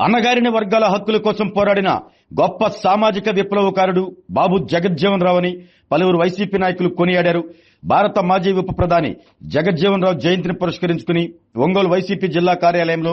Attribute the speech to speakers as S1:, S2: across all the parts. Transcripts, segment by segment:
S1: అన్నగారిన వర్గాల హక్కుల కోసం పోరాడిన గొప్ప సామాజిక విప్లవకారుడు బాబు జగజ్జీవన్ రావు అని పలువురు వైసీపీ నాయకులు కొనియాడారు. భారత మాజీ ఉప ప్రధాని జగజ్జీవన్ రావు జయంతిని పురస్కరించుకుని ఒంగోలు వైసీపీ జిల్లా కార్యాలయంలో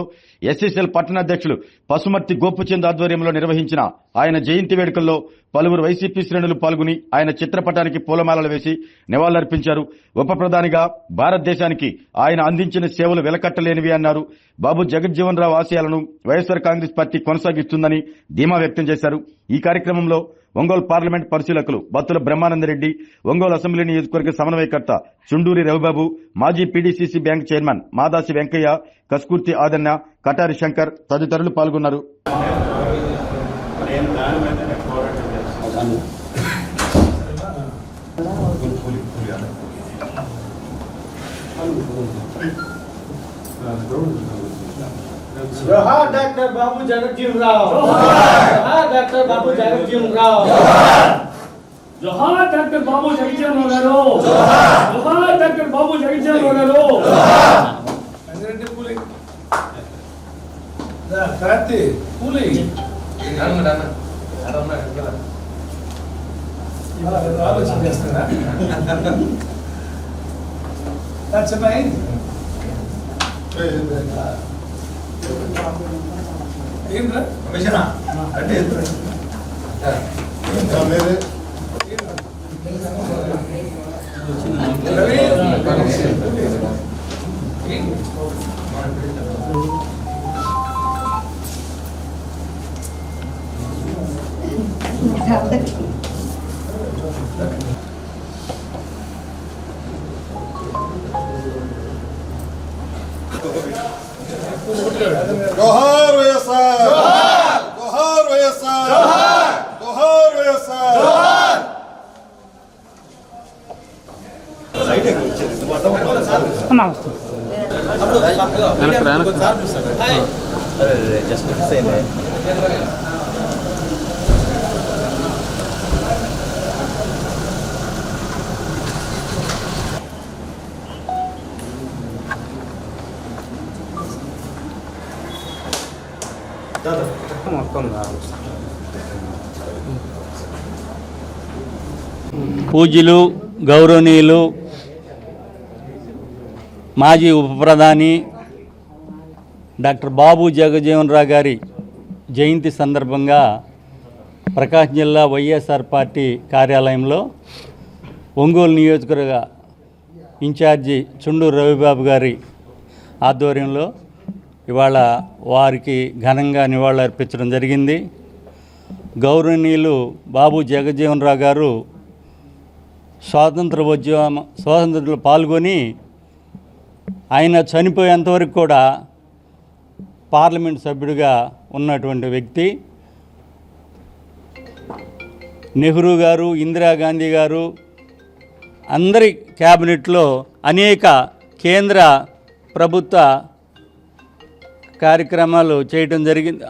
S1: ఎస్ఎస్ఎల్ పట్టణాధ్యక్షులు పసుమర్తి గోపుచంద్ ఆధ్వర్యంలో నిర్వహించిన ఆయన జయంతి వేడుకల్లో పలువురు వైసీపీ శ్రేణులు పాల్గొని ఆయన చిత్రపటానికి పూలమాలలు వేసి నివాళులర్పించారు. ఉప ప్రధానిగా భారతదేశానికి ఆయన అందించిన సేవలు వెలకట్టలేనివి అన్నారు. బాబు జగజ్జీవన్ రావు ఆశయాలను వైఎస్ఆర్ కాంగ్రెస్ పార్టీ కొనసాగిస్తుందని ధీమా వ్యక్తం చేశారు. ఈ కార్యక్రమంలో ఒంగోలు పార్లమెంట్ పరిశీలకులు బత్తుల బ్రహ్మానందరెడ్డి, ఒంగోలు అసెంబ్లీ నియోజకవర్గ సమన్వయకర్త చుండూరి రవిబాబు, మాజీ PDCC bank chairman Madasi Venkaiah, Kaskurthi Adanna, Katari Shankar తదితరులు పాల్గొన్నారు.
S2: जोहार डॉक्टर बाबू जगजीवन राव, जोहार डॉक्टर बाबू जगजीवन राव,
S3: जोहार डॉक्टर बाबू जगजीवन राव, जोहार डॉक्टर बाबू जगजीवन राव.
S2: अंग्रेजी पुली, ना क्रांति पुली, आलोचన చేస్తున్నా. That's amazing. ఏంద్రా కమిషనా అంటే ఏంద్రా కమేరే
S4: जोहार वैएसआर, जोहार वैएसआर, जोहार वैएसआर.
S5: పూజ్యులు గౌరవనీయులు మాజీ ఉప ప్రధాని డాక్టర్ బాబు జగజ్జీవన్ రావు గారి జయంతి సందర్భంగా ప్రకాశం జిల్లా వైఎస్ఆర్ పార్టీ కార్యాలయంలో ఒంగోలు నియోజకవర్గ ఇన్ఛార్జి చుండూరు రవిబాబు గారి ఆధ్వర్యంలో ఇవాళ వారికి ఘనంగా నివాళులు అర్పించడం జరిగింది. గౌరవనీయులు బాబు జగజ్జీవన్ రావు గారు స్వాతంత్రంలో పాల్గొని ఆయన చనిపోయేంతవరకు కూడా పార్లమెంట్ సభ్యుడిగా ఉన్నటువంటి వ్యక్తి. నెహ్రూ గారు, ఇందిరాగాంధీ గారు అందరి క్యాబినెట్లో అనేక కేంద్ర ప్రభుత్వ కార్యక్రమాలు చేయడం జరిగింది.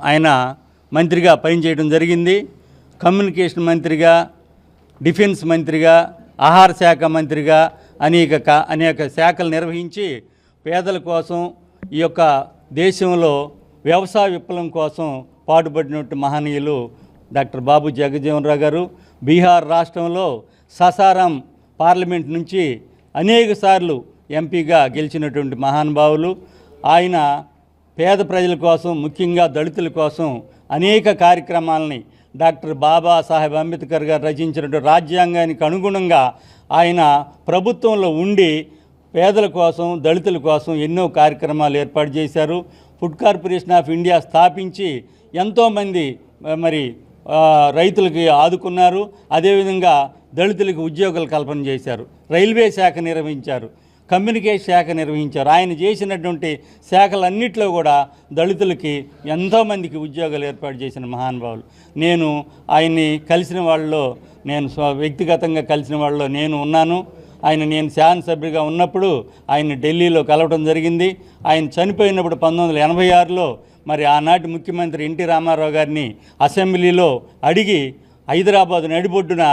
S5: ఆయన మంత్రిగా పనిచేయడం జరిగింది. కమ్యూనికేషన్ మంత్రిగా, డిఫెన్స్ మంత్రిగా, ఆహార శాఖ మంత్రిగా అనేక శాఖలు నిర్వహించి పేదల కోసం, ఈ యొక్క దేశంలో వ్యవసాయ విప్లవం కోసం పాటుపడినట్టు మహనీయులు డాక్టర్ బాబు జగజ్జీవన్ రావు గారు. బీహార్ రాష్ట్రంలో ససారాం పార్లమెంట్ నుంచి అనేక సార్లు ఎంపీగా గెలిచినటువంటి మహానుభావులు. ఆయన పేద ప్రజల కోసం, ముఖ్యంగా దళితుల కోసం అనేక కార్యక్రమాలని డాక్టర్ బాబాసాహెబ్ అంబేద్కర్ గారు రచించినటువంటి రాజ్యాంగానికి అనుగుణంగా ఆయన ప్రభుత్వంలో ఉండి పేదల కోసం, దళితుల కోసం ఎన్నో కార్యక్రమాలు ఏర్పాటు చేశారు. ఫుడ్ కార్పొరేషన్ ఆఫ్ ఇండియా స్థాపించి ఎంతోమంది రైతులకి ఆదుకున్నారు. అదేవిధంగా దళితులకు ఉద్యోగాలు కల్పన చేశారు. రైల్వే శాఖ నిర్వహించారు, కమ్యూనికేషన్ శాఖ నిర్వహించారు. ఆయన చేసినటువంటి శాఖలన్నింటిలో కూడా దళితులకి ఎంతోమందికి ఉద్యోగాలు ఏర్పాటు చేసిన మహానుభావులు. నేను ఆయన్ని కలిసిన వాళ్ళలో, వ్యక్తిగతంగా కలిసిన వాళ్ళలో నేను ఉన్నాను. నేను శాసనసభ్యుడిగా ఉన్నప్పుడు ఆయన ఢిల్లీలో కలవడం జరిగింది. ఆయన చనిపోయినప్పుడు 1986లో మరి ఆనాటి ముఖ్యమంత్రి ఎన్టీ రామారావు గారిని అసెంబ్లీలో అడిగి హైదరాబాద్ నడిబొడ్డున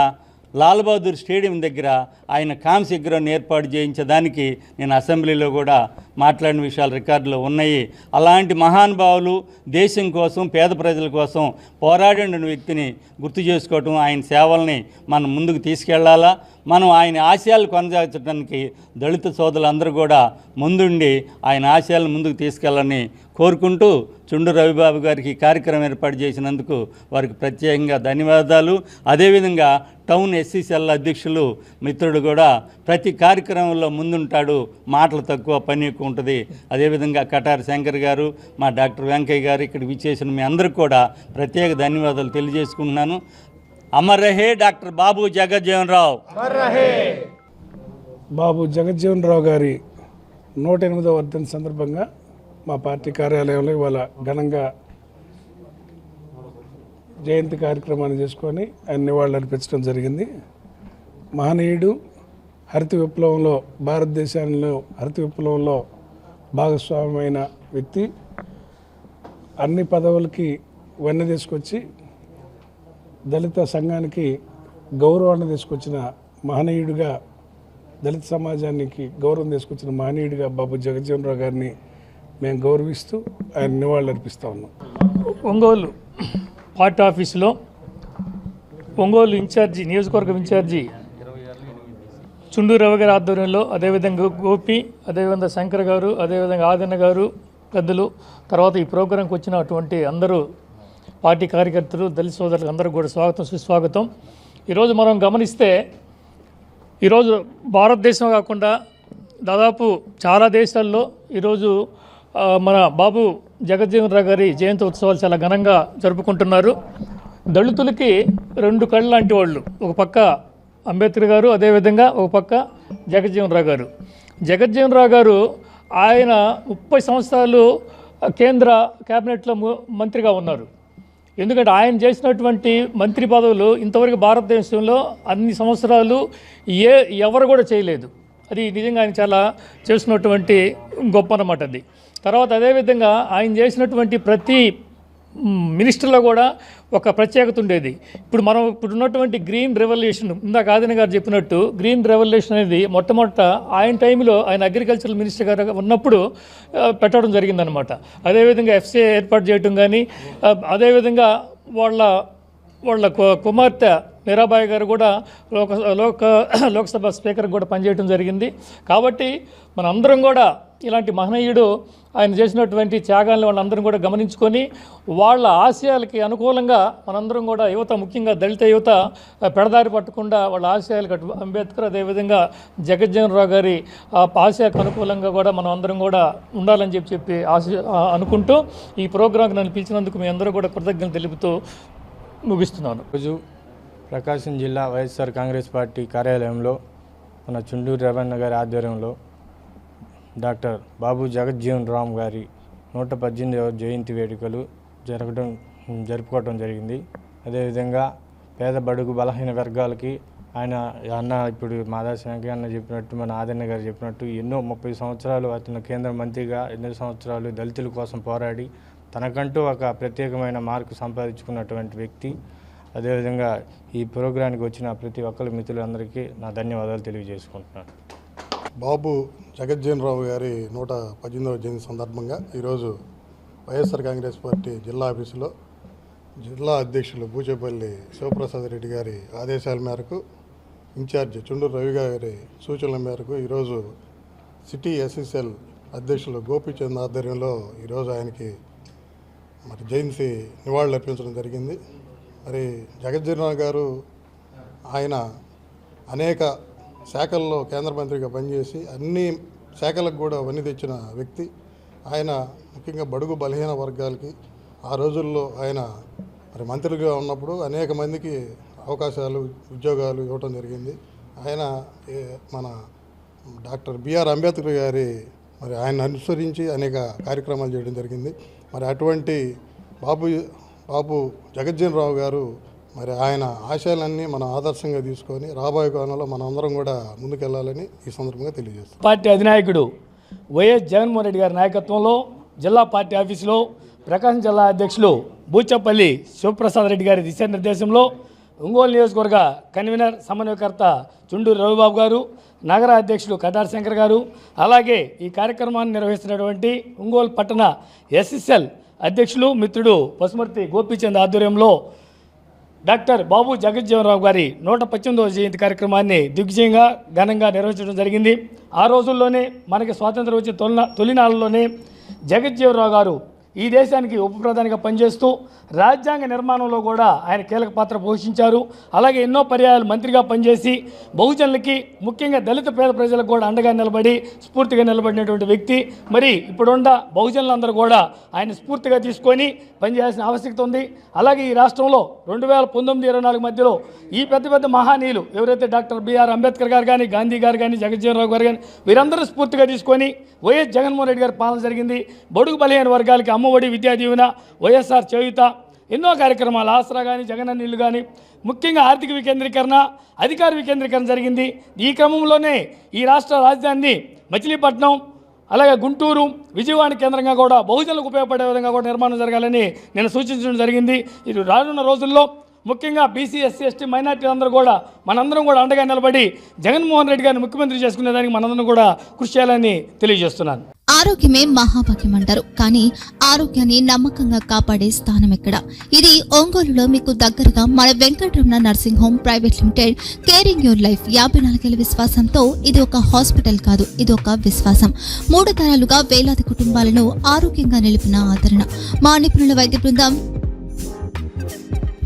S5: లాల్ బహదూర్ స్టేడియం దగ్గర ఆయన కాంస్య విగ్రహం ఏర్పాటు చేయించడానికి నేను అసెంబ్లీలో కూడా మాట్లాడిన విషయాలు రికార్డులో ఉన్నాయి. అలాంటి మహానుభావులు దేశం కోసం పేద ప్రజల కోసం పోరాడిన వ్యక్తిని గుర్తు చేసుకోవటం, ఆయన సేవల్ని మనం ముందుకు తీసుకెళ్లాలా. మనం ఆయన ఆశయాలు కొనసాగించడానికి దళిత సోదరులందరూ కూడా ముందుండి ఆయన ఆశయాలను ముందుకు తీసుకెళ్లాలని కోరుకుంటూ చుండు రవిబాబు గారికి కార్యక్రమం ఏర్పాటు చేసినందుకు వారికి ప్రత్యేకంగా ధన్యవాదాలు. అదేవిధంగా టౌన్ ఎస్సీసీఎల్ అధ్యక్షులు మిత్రుడు కూడా ప్రతి కార్యక్రమంలో ముందుంటాడు, మాటలు తక్కువ పని ఎక్కువ ఉంటుంది. అదేవిధంగా కటారి శంకర్ గారు, మా డాక్టర్ వెంకయ్య గారు, ఇక్కడ విచ్చేసిన మీ అందరికీ కూడా ప్రత్యేక ధన్యవాదాలు తెలియజేసుకుంటున్నాను. అమర్ రహే డాక్టర్ బాబు జగజ్జీవన్ రావు.
S6: బాబు జగజ్జీవన్ రావు గారి 108వ వర్ధంతి సందర్భంగా మా పార్టీ కార్యాలయంలో ఇవాళ ఘనంగా జయంతి కార్యక్రమాన్ని చేసుకొని ఆయన నివాళులు అర్పించడం జరిగింది. మహనీయుడు, హరిత విప్లవంలో, భారతదేశంలో హరిత విప్లవంలో భాగస్వామ్యమైన వ్యక్తి, అన్ని పదవులకి వన్నె తీసుకొచ్చి దళిత సంఘానికి గౌరవాన్ని తీసుకొచ్చిన మహనీయుడిగా, దళిత సమాజానికి గౌరవం తీసుకొచ్చిన మహనీయుడిగా బాబు జగజ్జీవన్ రావు గారిని మేము గౌరవిస్తూ ఆయన నివాళులు అర్పిస్తూ ఉన్నాం.
S7: ఒంగోలు పార్టీ ఆఫీసులో ఒంగోలు ఇన్ఛార్జి, నియోజకవర్గం ఇన్ఛార్జి చుండు రవి గారి ఆధ్వర్యంలో, అదేవిధంగా గోపి, అదేవిధంగా శంకర్ గారు, అదేవిధంగా ఆదన్న గారు పెద్దలు, తర్వాత ఈ ప్రోగ్రాంకి వచ్చినటువంటి అందరూ పార్టీ కార్యకర్తలు, దళిత సోదరులకు అందరూ కూడా స్వాగతం, సుస్వాగతం. ఈరోజు మనం గమనిస్తే ఈరోజు భారతదేశం కాకుండా దాదాపు చాలా దేశాల్లో ఈరోజు మన బాబు జగజ్జీవన్ రావు గారి జయంతి ఉత్సవాలు చాలా ఘనంగా జరుపుకుంటున్నారు. దళితులకి 2 కళ్ళు లాంటి వాళ్ళు, ఒక పక్క అంబేద్కర్ గారు, అదేవిధంగా ఒక పక్క జగజ్జీవన్ రావు గారు. జగజ్జీవన్ రావు గారు ఆయన 30 సంవత్సరాలు కేంద్ర కేబినెట్లో మంత్రిగా ఉన్నారు. ఎందుకంటే ఆయన చేసినటువంటి మంత్రి పదవులు ఇంతవరకు భారతదేశంలో అన్ని సంవత్సరాలు ఎవరు కూడా చేయలేదు. అది నిజంగా ఆయన చాలా చేసినటువంటి గొప్ప అన్నమాట అది. తర్వాత అదేవిధంగా ఆయన చేసినటువంటి ప్రతి మినిస్టర్లో కూడా ఒక ప్రత్యేకత ఉండేది. ఇప్పుడు ఉన్నటువంటి గ్రీన్ రెవల్యూషన్, ఇందాక ఆదిన గారు చెప్పినట్టు గ్రీన్ రెవల్యూషన్ అనేది మొట్టమొదట ఆయన టైంలో, ఆయన అగ్రికల్చరల్ మినిస్టర్ గారు ఉన్నప్పుడు పెట్టడం జరిగిందనమాట. అదేవిధంగా ఎఫ్సీఐ ఏర్పాటు చేయటం కానీ, అదేవిధంగా వాళ్ళ కుమార్తె మీరాబాయి గారు కూడా లోక్సభ స్పీకర్ కూడా పనిచేయడం జరిగింది. కాబట్టి మనందరం కూడా ఇలాంటి మహనీయుడు ఆయన చేసినటువంటి త్యాగాలను వాళ్ళందరం కూడా గమనించుకొని వాళ్ళ ఆశయాలకి అనుకూలంగా మనందరం కూడా యువత, ముఖ్యంగా దళిత యువత పెడదారి పట్టకుండా వాళ్ళ ఆశయాలకు, అంబేద్కర్ అదేవిధంగా జగజ్జీవన్ రావు గారి ఆశయాలకు అనుకూలంగా కూడా మనం అందరం కూడా ఉండాలని చెప్పి అనుకుంటూ ఈ ప్రోగ్రాంకి నన్ను పిలిచినందుకు మీ అందరూ కూడా కృతజ్ఞతలు తెలుపుతూ ముగిస్తున్నాను.
S8: రోజు ప్రకాశం జిల్లా వైఎస్ఆర్ కాంగ్రెస్ పార్టీ కార్యాలయంలో మన చుండూరు రవణ గారి ఆధ్వర్యంలో డాక్టర్ బాబు జగజ్జీవన్ రావు గారి 118వ జయంతి వేడుకలు జరుపుకోవడం జరిగింది. అదేవిధంగా పేద బడుగు బలహీన వర్గాలకి ఆయన ఇప్పుడు మాదాసి వెంకయ్య అన్న చెప్పినట్టు, మన ఆదన్న గారు చెప్పినట్టు ఎన్నో 30 సంవత్సరాలు అతను కేంద్ర మంత్రిగా, ఎన్నో సంవత్సరాలు దళితుల కోసం పోరాడి తనకంటూ ఒక ప్రత్యేకమైన మార్కు సంపాదించుకున్నటువంటి వ్యక్తి. అదేవిధంగా ఈ ప్రోగ్రానికి వచ్చిన ప్రతి ఒక్కరి మిత్రులందరికీ నా ధన్యవాదాలు తెలియజేసుకుంటున్నాను.
S4: బాబు జగజ్జీవన్ రావు గారి 118వ జయంతి సందర్భంగా ఈరోజు వైఎస్ఆర్ కాంగ్రెస్ పార్టీ జిల్లా ఆఫీసులో జిల్లా అధ్యక్షులు బూచేపల్లి శివప్రసాద్ రెడ్డి గారి ఆదేశాల మేరకు, ఇన్ఛార్జి చుండూరు రవి గారి సూచనల మేరకు ఈరోజు సిటీ ఎస్ఎస్ఎల్ అధ్యక్షులు గోపీచంద్ ఆధ్వర్యంలో ఈరోజు ఆయనకి జయంతి నివాళులు అర్పించడం జరిగింది. మరి జగజ్జీవన్ రావు గారు ఆయన అనేక శాఖల్లో కేంద్ర మంత్రిగా పనిచేసి అన్ని శాఖలకు కూడా వన్నీ తెచ్చిన వ్యక్తి. ఆయన ముఖ్యంగా బడుగు బలహీన వర్గాలకి ఆ రోజుల్లో ఆయన మరి మంత్రిగా ఉన్నప్పుడు అనేక మందికి అవకాశాలు, ఉద్యోగాలు ఇవ్వటం జరిగింది. ఆయన మన డాక్టర్ బిఆర్ అంబేద్కర్ గారి మరి ఆయన అనుసరించి అనేక కార్యక్రమాలు చేయడం జరిగింది. మరి అటువంటి బాబు జగజ్జీవన్ రావు గారు మరి ఆయన ఆశయాలన్నీ మనం ఆదర్శంగా తీసుకొని రాబోయే కాలంలో మనం అందరం కూడా ముందుకెళ్లాలని ఈ సందర్భంగా తెలియజేస్తాం.
S7: పార్టీ అధినాయకుడు వైఎస్ జగన్మోహన్ రెడ్డి గారి నాయకత్వంలో జిల్లా పార్టీ ఆఫీసులో ప్రకాశం జిల్లా అధ్యక్షులు బూచపల్లి శివప్రసాద్ రెడ్డి గారి దిశానిర్దేశంలో ఒంగోలు నియోజకవర్గ కన్వీనర్ సమన్వయకర్త చుండూరు రవిబాబు గారు, నగర అధ్యక్షులు కదార్ శంకర్ గారు, అలాగే ఈ కార్యక్రమాన్ని నిర్వహిస్తున్నటువంటి ఒంగోలు పట్టణ ఎస్ఎస్ఎల్ అధ్యక్షులు మిత్రుడు పసుమర్తి గోపీచంద్ ఆధ్వర్యంలో డాక్టర్ బాబు జగజ్జీవన్ రావు గారి 118వ జయంతి కార్యక్రమాన్ని దిగ్విజయంగా ఘనంగా నిర్వహించడం జరిగింది. ఆ రోజుల్లోనే మనకి స్వాతంత్రం వచ్చిన తొలినాళ్ళలోనే జగజ్జీవన్ రావు గారు ఈ దేశానికి ఉప ప్రధానిగా పనిచేస్తూ రాజ్యాంగ నిర్మాణంలో కూడా ఆయన కీలక పాత్ర పోషించారు. అలాగే ఎన్నో పర్యాయాలు మంత్రిగా పనిచేసి బహుజనులకి, ముఖ్యంగా దళిత పేద ప్రజలకు కూడా అండగా నిలబడి స్ఫూర్తిగా నిలబడినటువంటి వ్యక్తి. మరి ఇప్పుడున్న బహుజనులందరూ కూడా ఆయన స్ఫూర్తిగా తీసుకొని పనిచేయాల్సిన ఆవశ్యకత ఉంది. అలాగే ఈ రాష్ట్రంలో 2019-24 మధ్యలో ఈ పెద్ద పెద్ద మహానీయులు ఎవరైతే డాక్టర్ బిఆర్ అంబేద్కర్ గారు కానీ, గాంధీ గారు కానీ, జగజ్జీవన్ రావు గారు కానీ, వీరందరూ స్ఫూర్తిగా తీసుకొని వైఎస్ జగన్మోహన్ రెడ్డి గారి పాలన జరిగింది. బడుగు బలహీన వర్గాలకి అమ్మఒడి, విద్యా దీవెన, వైఎస్ఆర్ చేయూత, ఎన్నో కార్యక్రమాలు, ఆసరా కానీ, జగనన్న ఇల్లు కానీ, ముఖ్యంగా ఆర్థిక వికేంద్రీకరణ, అధికార వికేంద్రీకరణ జరిగింది. ఈ క్రమంలోనే ఈ రాష్ట్ర రాజధానిని మచిలీపట్నం, అలాగే గుంటూరు, విజయవాడ కేంద్రంగా కూడా బహుజనులకు ఉపయోగపడే విధంగా కూడా నిర్మాణం జరగాలని నేను సూచించడం జరిగింది. ఇది రానున్న రోజుల్లో ముఖ్యంగా బీసీ, ఎస్సీ, ఎస్టీ, మైనార్టీలందరూ కూడా మనందరం కూడా అండగా నిలబడి జగన్మోహన్ రెడ్డి గారిని ముఖ్యమంత్రి చేసుకునేదానికి మనందరం కూడా కృషి చేయాలని తెలియజేస్తున్నాను.
S9: ఆరోగ్యమే మహాభాగ్యం అంటారు, కానీ ఆరోగ్యాన్ని నమ్మకంగా కాపాడే స్థానం ఎక్కడ? ఇది ఒంగోలులో మీకు దగ్గరగా మన Venkataramana nursing home private limited, caring your life 54 ఏళ్ల విశ్వాసంతో ఇది ఒక హాస్పిటల్ కాదు, ఇది ఒక విశ్వాసం. 3 తరాలుగా వేలాది కుటుంబాలను ఆరోగ్యంగా నిలిపిన ఆదరణ. మా నిపుణుల వైద్య బృందం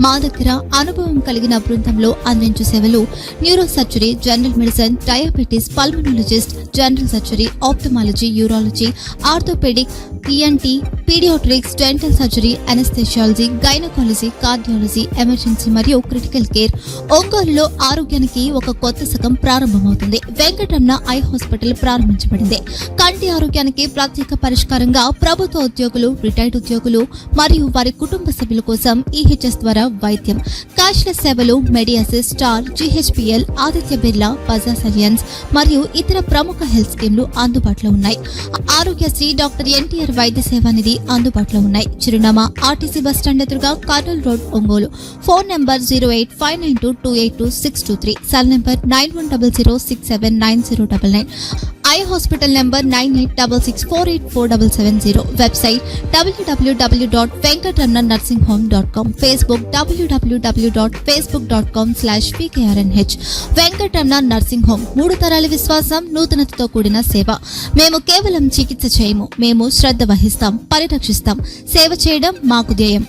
S9: మా దగ్గర అనుభవం కలిగిన బృందంలో అందించే సేవలు neuro surgery, general medicine, diabetes, pulmonologist, general surgery, ophthalmology, urology, orthopaedic, ENT, paediatrics, dental surgery, anaesthesiology, gynaecology, cardiology, emergency మరియు క్రిటికల్ కేర్. ఒంగోలులో ఆరోగ్యానికి ఒక కొత్త శకం ప్రారంభమవుతుంది. వెంకటరమణ ఐ హాస్పిటల్ ప్రారంభించబడింది. కంటి ఆరోగ్యానికి ప్రత్యేక పరిష్కారంగా ప్రభుత్వ ఉద్యోగులు, రిటైర్డ్ ఉద్యోగులు మరియు వారి కుటుంబ సభ్యుల కోసం ఈహెచ్ఎస్ ద్వారా వైద్యం, క్యాష్లెస్ సేవలు, మెడియాసిస్, స్టార్, జీహెచ్పీఎల్, ఆదిత్య బిర్లా, బజాజ్ అలియన్స్ మరియు ఇతర ప్రముఖ హెల్త్ స్కీమ్లు అందుబాటులో ఉన్నాయి. ఆరోగ్యశ్రీ, డాక్టర్ ఎన్టీఆర్ వైద్య సేవా నిధి అందుబాటులో ఉన్నాయి. చిరునామా ఆర్టీసీ బస్టాండ్ ఎదురుగా, Kurnool road, Ongole. Phone number 08592282623, cell number 9100679099, eye hospital number 9866484770, website www.venkatramanarsinghome.com, Facebook www.facebook.com/vkrnh. Venkataramana nursing home, 3 తరాల విశ్వాసం, నూతనతతో కూడిన సేవ. మేము కేవలం చికిత్స చేయము, మేము శ్రద్ధ వహిస్తాం, పరిరక్షిస్తాం. సేవ చేయడం మాకు ధ్యేయం.